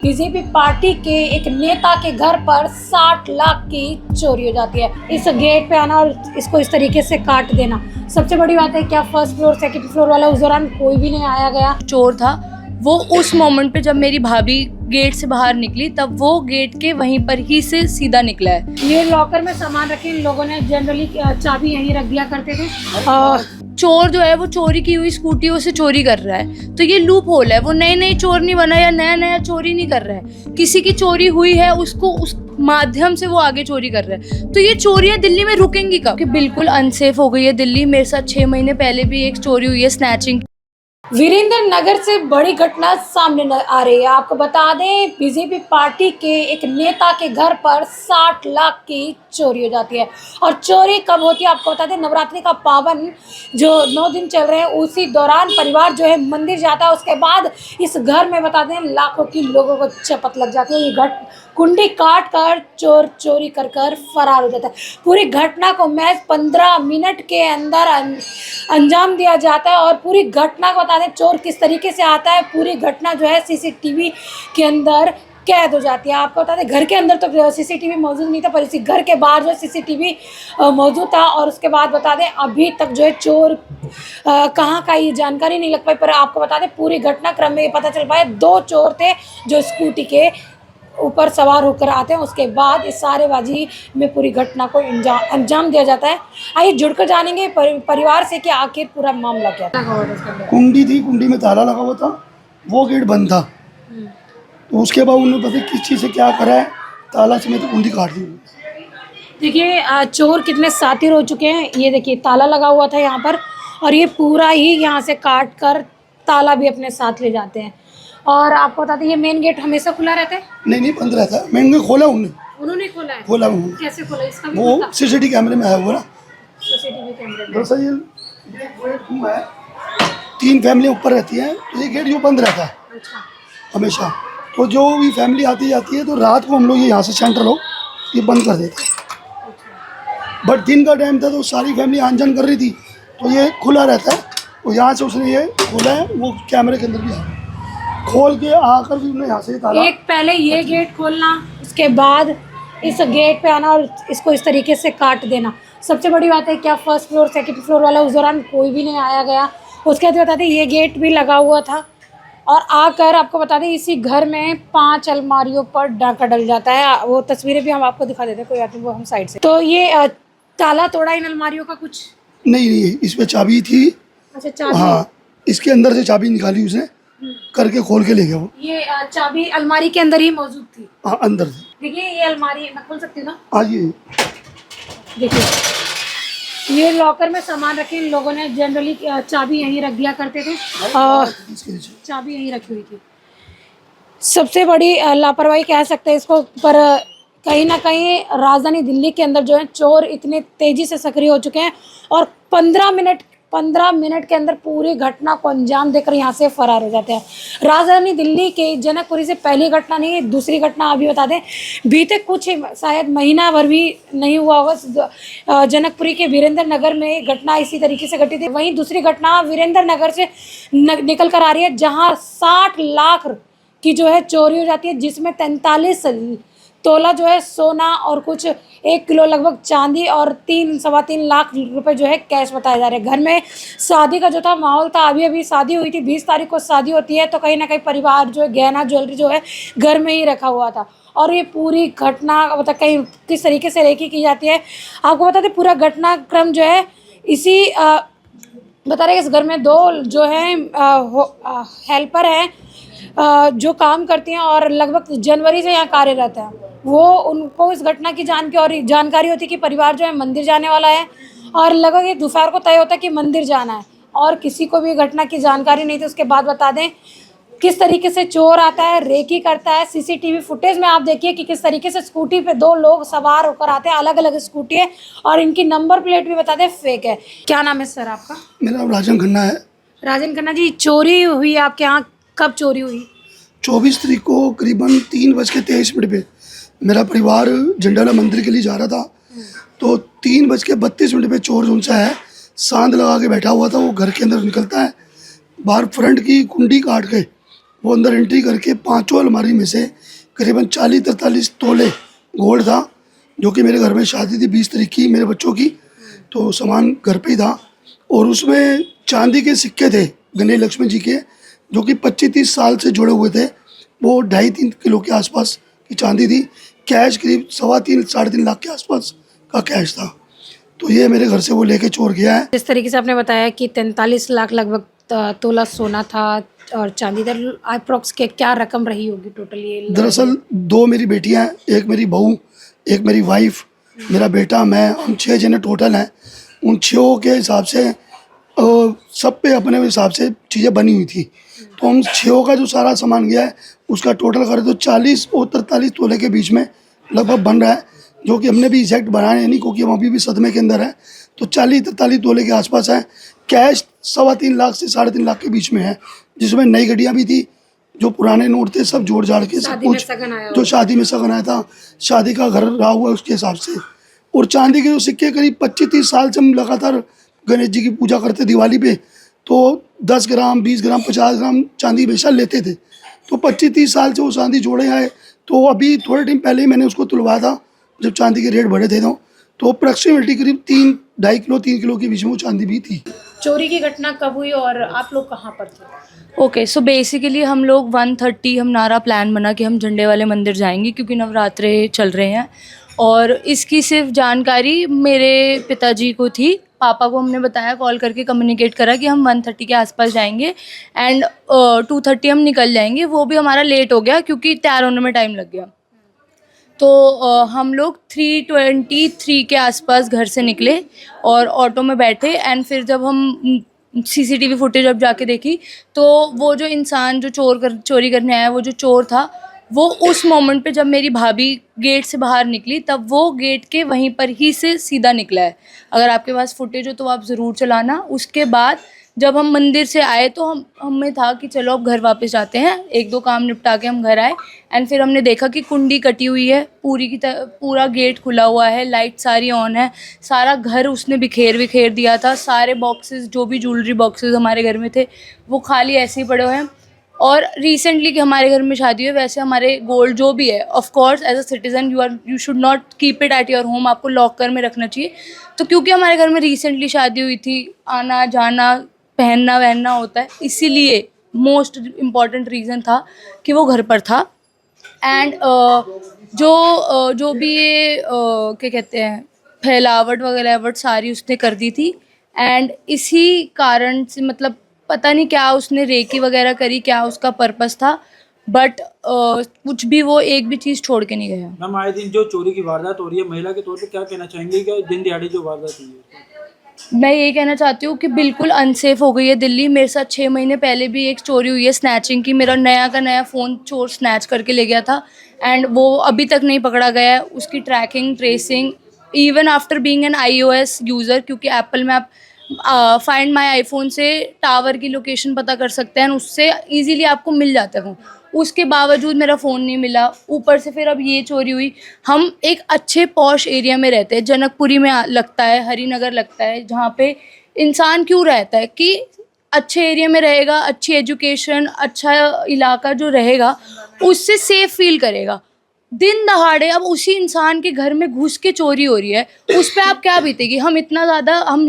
BJP party के एक नेता के घर पर 60 लाख की चोरी हो जाती है। इस गेट पे आना और इसको इस तरीके से काट देना। सबसे बड़ी बात है क्या फर्स्ट फ्लोर सेकंड फ्लोर वाला उस दौरान कोई भी नहीं आया गया। चोर था वो उस मोमेंट पे जब मेरी भाभी गेट से बाहर निकली तब वो गेट के वहीं पर ही से सीधा निकला है। ये लॉकर में सामान रखे इन लोगों ने जनरली चाबी यहीं रख दिया करते थे। चोर जो है वो चोरी की हुई स्कूटियों से चोरी कर रहा है, तो ये लूप होल है। वो नए चोर नहीं बना या नया चोरी नहीं कर रहा है। किसी की चोरी हुई है उसको उस माध्यम से वो आगे चोरी कर रहा है। तो ये चोरियां दिल्ली में रुकेंगी कब? कि बिल्कुल अनसेफ हो गई है दिल्ली। मेरे साथ 6 महीने पहले भी एक चोरी हुई है, स्नैचिंग। वीरेंद्र नगर से बड़ी घटना सामने आ रही है। आपको बता दें बीजेपी पार्टी के एक नेता के घर पर 60 लाख की चोरी हो जाती है। और चोरी कब होती है आपको बता दें, नवरात्रि का पावन जो 9 दिन चल रहे हैं उसी दौरान परिवार जो है मंदिर जाता है। उसके बाद इस घर में बता दें लाखों की लोगों को चपत लग जाती है। ये कुंडी काट कर चोर चोरी कर फरार हो जाता है। पूरी घटना को महज 15 मिनट के अंदर अंजाम दिया जाता है। और पूरी घटना को बता दें चोर किस तरीके से आता है, पूरी घटना जो है सीसीटीवी के अंदर कैद हो जाती है। आपको बता दें घर के अंदर तो सीसीटीवी मौजूद नहीं था, पर इसी घर के बाहर जो है सीसीटीवी मौजूद था। और उसके बाद बता दें अभी तक जो है चोर कहाँ का ये जानकारी नहीं लग पाई, पर आपको बता दें पूरी घटनाक्रम में ये पता चल पाया 2 चोर थे जो स्कूटी के ऊपर सवार होकर आते हैं। उसके बाद इस सारेबाजी में पूरी घटना को अंजाम दिया जाता है। आइए जुड़कर जानेंगे परिवार से कि आखिर पूरा मामला क्या था। कुंडी थी, कुंडी में ताला लगा हुआ था, वो गेट बंद था। तो उसके बाद उन्होंने पता किस चीज़ से क्या करा है, ताला से मैं तो कुंडी काट दी। देखिए चोर कितने सातिर हो चुके हैं। ये देखिए ताला लगा हुआ था यहाँ पर और ये पूरा ही यहाँ से काट कर ताला भी अपने साथ ले जाते हैं। और आपको बताते हैं ये मेन गेट हमेशा खुला रहता है? नहीं बंद रहता है। मेन गेट खोला उन्होंने खोला है। खोला उन्होंने। कैसे खोला इसका भी वो सीसीटीवी कैमरे में है वो ना। सीसीटीवी कैमरे में दरअसल ये गेट हुआ है, 3 फैमिली ऊपर रहती हैं, तो ये गेट जो बंद रहता है अच्छा हमेशा। तो जो भी फैमिली आती जाती है तो रात को हम लोग ये यहाँ से सेंटर लोग ये बंद कर देते हैं। बट दिन का टाइम था तो सारी फैमिली आन जान कर रही थी, तो ये खुला रहता है। तो यहाँ से उसने ये खोला है, वो कैमरे के अंदर भी है, खोल के आकर भी उन्होंने यहाँ से ताला। एक पहले ये गेट खोलना, उसके बाद इस गेट पे आना और इसको इस तरीके से काट देना। सबसे बड़ी बात है क्या फर्स्ट फ्लोर सेकंड फ्लोर वाला उस दौरान कोई भी नहीं आया गया। उसके बाद बता दें ये गेट भी लगा हुआ था। और आकर आपको बता दें इसी घर में 5 अलमारियों पर डाका डल जाता है। वो तस्वीरें भी हम आपको दिखा देते हैं, कोई बात नहीं, वो हम साइड से। तो ये ताला तोड़ा इन अलमारियों का कुछ नहीं, इसमें चाबी थी। अच्छा चाबी। हाँ, इसके अंदर से चाबी निकाली उसने करके खोल के ले गया वो। ये चाबी अलमारी के अंदर ही मौजूद थी? हाँ अंदर थी। देखिए ये अलमारी मैं खोल सकती हूँ ना? हाँ ये देखिए ये लॉकर में सामान रखे इन लोगों ने जनरली चाबी यहीं रख दिया करते थे। चाबी यहीं रखी हुई थी। सबसे बड़ी लापरवाही कह सकते हैं इसको, पर कहीं ना कहीं राजधानी दिल्ली के अंदर जो है चोर इतने तेजी से सक्रिय हो चुके हैं और 15 मिनट के अंदर पूरी घटना को अंजाम देकर यहाँ से फरार हो जाते हैं। राजधानी दिल्ली के जनकपुरी से पहली घटना नहीं है, दूसरी घटना अभी बता दें बीते कुछ शायद महीना भर भी नहीं हुआ होगा, जनकपुरी के वीरेंद्र नगर में घटना इसी तरीके से घटी थी। वहीं दूसरी घटना वीरेंद्र नगर से निकल कर आ रही है जहाँ 60 लाख की जो है चोरी हो जाती है, जिसमें 43 तोला जो है सोना और कुछ 1 किलो लगभग चांदी और 3-3.25 लाख रुपए जो है कैश बताए जा रहे हैं। घर में शादी का जो था माहौल था, अभी शादी हुई थी, 20 तारीख को शादी होती है, तो कहीं ना कहीं परिवार जो है गहना ज्वेलरी जो है घर में ही रखा हुआ था। और ये पूरी घटना मतलब कहीं किस तरीके से रेकी की जाती है आपको बता दें। पूरा घटनाक्रम जो है इसी बता रहे इस घर में 2 जो है हेल्पर हैं जो काम करती हैं और लगभग जनवरी से यहाँ कार्यरत है। वो उनको इस घटना की जानकारी होती है कि परिवार जो है मंदिर जाने वाला है और लगभग ये दोपहर को तय होता है कि मंदिर जाना है और किसी को भी घटना की जानकारी नहीं थी। उसके बाद बता दें किस तरीके से चोर आता है, रेकी करता है। सीसीटीवी फुटेज में आप देखिए कि किस तरीके से स्कूटी पे 2 लोग सवार होकर आते हैं, अलग अलग स्कूटी है और इनकी नंबर प्लेट भी बता दें फेक है। क्या नाम है सर आपका? मेरा नाम राजन खन्ना है। राजन खन्ना जी, चोरी हुई आपके यहाँ, कब चोरी हुई? 24 तारीख को करीबन 3:23 पे मेरा परिवार झंडाला मंदिर के लिए जा रहा था, तो 3:32 पे चोर जो सा है सांद लगा के बैठा हुआ था, वो घर के अंदर निकलता है, बाहर फ्रंट की कुंडी काट के वो अंदर एंट्री करके पांचों अलमारी में से करीबन 40-43 तोले गोल्ड था, जो कि मेरे घर में शादी थी 20 तारीख की मेरे बच्चों की, तो सामान घर पे ही था। और उसमें चांदी के सिक्के थे गणेश लक्ष्मी जी के, जो कि 25-30 साल से जुड़े हुए थे। वो 2.5-3 किलो के आसपास की चांदी थी। कैश करीब 3.25-3.5 लाख के आसपास का कैश था। तो ये मेरे घर से वो लेके चोर गया है। जिस तरीके से आपने बताया कि 43 लाख लगभग तोला सोना था और चांदी था, अप्रॉक्स के क्या रकम रही होगी टोटल ये? दरअसल 2 मेरी बेटियां हैं, एक मेरी बहू, एक मेरी वाइफ, मेरा बेटा, मैं, हम 6 जने टोटल हैं। उन 6 के हिसाब से सब पे अपने हिसाब से चीज़ें बनी हुई थी। तो हम 6 का जो सारा सामान गया है उसका टोटल करें तो 40 और 43 तोले के बीच में लगभग बन रहा है, जो कि हमने भी एग्जैक्ट बनाया नहीं क्योंकि हम अभी भी सदमे के अंदर है। तो 40-43 तोले के आसपास है। कैश 3.25 लाख से 3.5 लाख के बीच में है, जिसमें नई गड्डियाँ भी थी, जो पुराने नोट थे सब जोड़ जाड़ के सब कुछ, जो शादी में सगन आया था, शादी का घर रहा हुआ उसके हिसाब से। और चांदी के जो सिक्के करीब 25-30 साल से हम लगातार गणेश जी की पूजा करते दिवाली पे, तो 10 ग्राम 20 ग्राम 50 ग्राम चांदी हमेशा लेते थे। तो 25-30 साल से वो चांदी जोड़े आए। तो अभी थोड़े टाइम पहले ही मैंने उसको तुलवाया था, जब चांदी के रेट बढ़े थे। तो अप्रॉक्सीमेटली करीब 3-2.5 किलो 3 किलो के बीच में वो चांदी भी थी। चोरी की घटना कब हुई और आप लोग कहाँ पर थे? ओके, सो बेसिकली हम लोग 1:30 हमारा प्लान बना कि हम झंडे वाले मंदिर जाएंगे क्योंकि नवरात्रे चल रहे हैं, और इसकी सिर्फ जानकारी मेरे पिताजी को थी। पापा को हमने बताया, कॉल करके कम्युनिकेट करा कि हम 1:30 के आसपास जाएंगे एंड 2:30 हम निकल जाएंगे। वो भी हमारा लेट हो गया क्योंकि तैयार होने में टाइम लग गया। तो हम लोग 3:23 के आसपास घर से निकले और ऑटो में बैठे एंड फिर जब हम सीसीटीवी फुटेज अब जाके देखी तो वो जो इंसान जो चोरी करने आया, वो जो चोर था, वो उस मोमेंट पे जब मेरी भाभी गेट से बाहर निकली तब वो गेट के वहीं पर ही से सीधा निकला है। अगर आपके पास फुटेज हो तो आप ज़रूर चलाना। उसके बाद जब हम मंदिर से आए तो हमें था कि चलो अब घर वापस जाते हैं, 1-2 काम निपटा के हम घर आए एंड फिर हमने देखा कि कुंडी कटी हुई है, पूरा गेट खुला हुआ है, लाइट सारी ऑन है, सारा घर उसने बिखेर दिया था। सारे बॉक्सेस, जो भी ज्वेलरी बॉक्सेस हमारे घर में थे, वो खाली ऐसे ही पड़े हुए हैं। और रिसेंटली कि हमारे घर में शादी हुई, वैसे हमारे गोल्ड जो भी है, of course as a citizen you should not keep it at your home, आपको लॉकर में रखना चाहिए। तो क्योंकि हमारे घर में रिसेंटली शादी हुई थी, आना जाना पहनना वहनना होता है, इसीलिए मोस्ट इम्पॉर्टेंट रीज़न था कि वो घर पर था। एंड जो भी ये क्या कहते हैं, फैलावट वगैरह सारी उसने कर दी थी। एंड इसी कारण से मतलब पता नहीं क्या उसने रेकी वगैरह करी, क्या उसका पर्पस था, बट कुछ भी वो एक भी चीज़ छोड़ के नहीं गया। मैम, आए दिन जो चोरी की वारदात हो रही है, महिला के तौर पे क्या कहना चाहेंगे कि दिन दिहाड़ी जो वारदात हुई है? मैं ये कहना चाहती हूँ कि बिल्कुल अनसेफ हो गई है दिल्ली। मेरे साथ 6 महीने पहले भी एक चोरी हुई है स्नैचिंग की। मेरा नया का नया फ़ोन चोर स्नैच करके ले गया था एंड वो अभी तक नहीं पकड़ा गया है। उसकी tracking tracing even after being an iOS user, क्योंकि एप्पल में आप फाइंड माई आईफोन से टावर की लोकेशन पता कर सकते हैं, उससे ईजिली आपको मिल जाता है फ़ोन। उसके बावजूद मेरा फ़ोन नहीं मिला। ऊपर से फिर अब ये चोरी हुई। हम एक अच्छे पॉश एरिया में रहते हैं, जनकपुरी में लगता है, हरिनगर लगता है, जहाँ पे इंसान क्यों रहता है कि अच्छे एरिया में रहेगा, अच्छी एजुकेशन, अच्छा इलाका जो रहेगा उससे सेफ फील करेगा। दिन दहाड़े अब उसी इंसान के घर में घुस के चोरी हो रही है, उस पर आप क्या बीतेगी? हम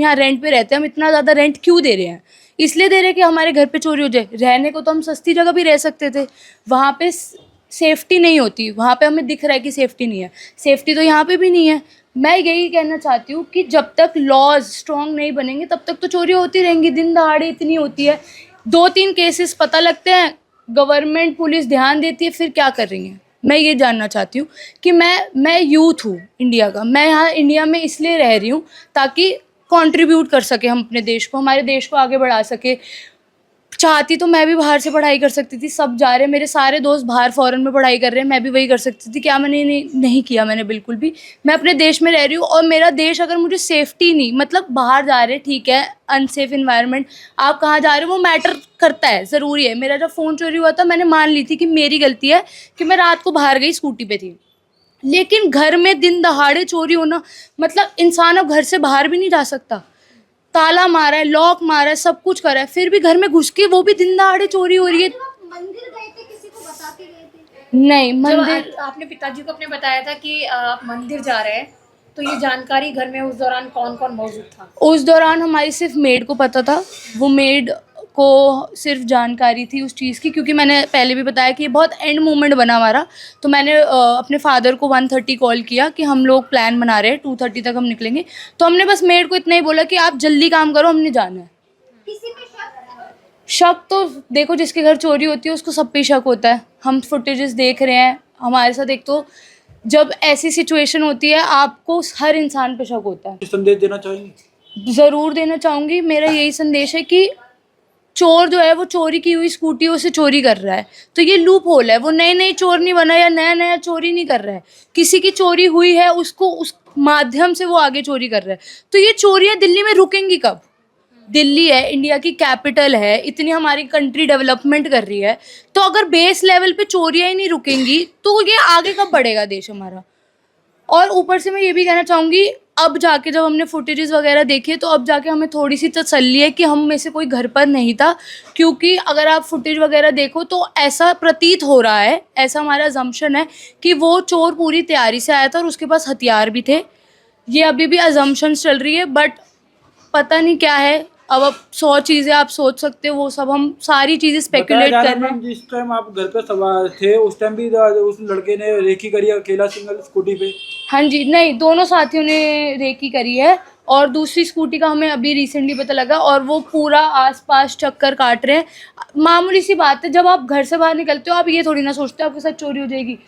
यहाँ रेंट पे रहते हैं, हम इतना ज़्यादा रेंट क्यों दे रहे हैं? इसलिए दे रहे हैं कि हमारे घर पे चोरी हो जाए। रहने को तो हम सस्ती जगह भी रह सकते थे, वहाँ पे सेफ्टी नहीं होती। वहाँ पे हमें दिख रहा है कि सेफ्टी नहीं है, सेफ्टी तो यहाँ पे भी नहीं है। मैं यही कहना चाहती हूँ कि जब तक लॉज स्ट्रॉन्ग नहीं बनेंगे तब तक तो चोरी होती रहेंगी। दिन दहाड़े इतनी होती है, 2-3 केसेस पता लगते हैं, गवर्नमेंट पुलिस ध्यान देती है, फिर क्या कर रही है? मैं ये जानना चाहती हूँ कि मैं यूथ हूँ इंडिया का, मैं यहाँ इंडिया में इसलिए रह रही हूँ ताकि कंट्रीब्यूट कर सके हम अपने देश को, हमारे देश को आगे बढ़ा सके। चाहती तो मैं भी बाहर से पढ़ाई कर सकती थी, सब जा रहे हैं, मेरे सारे दोस्त बाहर फॉरेन में पढ़ाई कर रहे हैं, मैं भी वही कर सकती थी। क्या मैंने नहीं किया? मैंने बिल्कुल भी। मैं अपने देश में रह रही हूँ और मेरा देश अगर मुझे सेफ्टी नहीं, मतलब बाहर जा रहे ठीक है, अनसेफ इन्वायरमेंट, आप कहाँ जा रहे हो वो मैटर करता है, ज़रूरी है। मेरा जब फ़ोन चोरी हुआ था मैंने मान ली थी कि मेरी गलती है कि मैं रात को बाहर गई, स्कूटी पे थी। लेकिन घर में दिन दहाड़े चोरी होना, मतलब इंसान अब घर से बाहर भी नहीं जा सकता, ताला मारा है, लॉक मारा है, सब कुछ करा है, फिर भी घर में घुस के वो भी दिन दहाड़े चोरी हो रही है। मंदिर गए थे, किसी को बता के गए थे? नहीं, जब मंदिर आपने पिताजी को अपने बताया था कि आप मंदिर जा रहे हैं, तो ये जानकारी घर में उस दौरान कौन कौन मौजूद था? उस दौरान हमारी सिर्फ मेड को पता था। वो मेड को सिर्फ जानकारी थी उस चीज़ की, क्योंकि मैंने पहले भी बताया कि ये बहुत एंड मोमेंट बना हमारा। तो मैंने अपने फादर को 1:30 कॉल किया कि हम लोग प्लान बना रहे हैं, 2:30 तक हम निकलेंगे। तो हमने बस मेड को इतना ही बोला कि आप जल्दी काम करो, हमने जाना है। किसी पे शक? शक तो देखो, जिसके घर चोरी होती है उसको सब पे शक होता है। हम फुटेजेस देख रहे हैं, हमारे साथ एक तो जब ऐसी सिचुएशन होती है आपको हर इंसान पे शक होता है। कुछ संदेश देना चाहेंगे? ज़रूर देना चाहूँगी। मेरा यही संदेश है कि चोर जो है वो चोरी की हुई स्कूटियों से चोरी कर रहा है, तो ये लूप होल है। वो नई नई चोर नहीं बना या नया नया चोरी नहीं कर रहा है। किसी की चोरी हुई है, उसको उस माध्यम से वो आगे चोरी कर रहा है। तो ये चोरियाँ दिल्ली में रुकेंगी कब? दिल्ली है, इंडिया की कैपिटल है, इतनी हमारी कंट्री डेवलपमेंट कर रही है, तो अगर बेस लेवल पे चोरियाँ ही नहीं रुकेंगी तो ये आगे कब बढ़ेगा देश हमारा? और ऊपर से मैं ये भी कहना चाहूँगी, अब जाके जब हमने फुटेजेस वगैरह देखे तो अब जाके हमें थोड़ी सी तसल्ली है कि हम में से कोई घर पर नहीं था। क्योंकि अगर आप फुटेज वगैरह देखो तो ऐसा प्रतीत हो रहा है, ऐसा हमारा अजम्पशन है कि वो चोर पूरी तैयारी से आया था और उसके पास हथियार भी थे। ये अभी भी अजम्पशंस चल रही है, बट पता नहीं क्या है। अब 100 चीज़ें आप सोच सकते हो, वो सब हम सारी चीज़ें स्पेकुलेट बताया जा कर रहा रहे है हैं। जिस टाइम आप घर पे सवार थे उस टाइम भी उस लड़के ने रेकी करी अकेला सिंगल स्कूटी पे? हाँ जी, नहीं, दोनों साथियों ने रेकी करी है और दूसरी स्कूटी का हमें अभी रिसेंटली पता लगा और वो पूरा आसपास चक्कर काट रहे हैं। मामूली सी बात है, जब आप घर से बाहर निकलते हो आप ये थोड़ी ना सोचते हो आपके साथ चोरी हो जाएगी।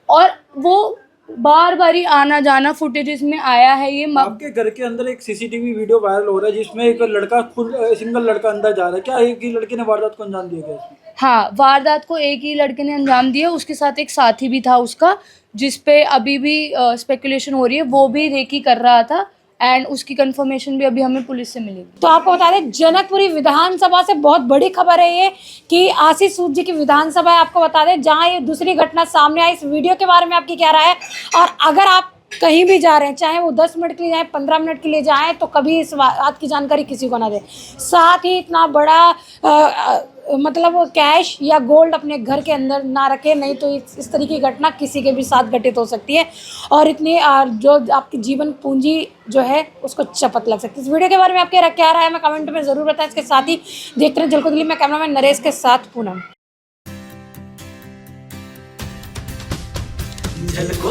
और वो बार बार ही आना जाना फुटेजेस में आया है ये आपके घर के अंदर एक सीसीटीवी वीडियो वायरल हो रहा है जिसमें एक लड़का सिंगल लड़का अंदर जा रहा है। क्या एक ही लड़के ने वारदात को अंजाम दिया गया इसमें? हाँ, वारदात को एक ही लड़के ने अंजाम दिया, उसके साथ एक साथी भी था उसका, जिस पे अभी भी स्पेकुलेशन हो रही है। वो भी रेकी कर रहा था एंड उसकी कंफर्मेशन भी अभी हमें पुलिस से मिलेगी। तो आपको बता दें, जनकपुरी विधानसभा से बहुत बड़ी खबर है ये कि आशीष सूद जी की विधानसभा है। आपको बता दें जहां ये दूसरी घटना सामने आई। इस वीडियो के बारे में आपकी क्या राय है? और अगर आप कहीं भी जा रहे हैं, चाहे वो 10 मिनट के लिए जाएं, 15 मिनट के लिए जाएं, तो कभी इस बात की जानकारी किसी को ना दें। साथ ही इतना बड़ा मतलब कैश या गोल्ड अपने घर के अंदर ना रखें, नहीं तो इस तरीके की घटना किसी के भी साथ घटित हो सकती है और इतनी जो आपकी जीवन पूंजी जो है उसको चपत लग सकती है। इस वीडियो के बारे में आपके क्या राय है, मैं कमेंट में ज़रूर बताएं। इसके साथ ही देखते रहे झलको दिल्ली में कैमरामैन नरेश के साथ पूनम। झलको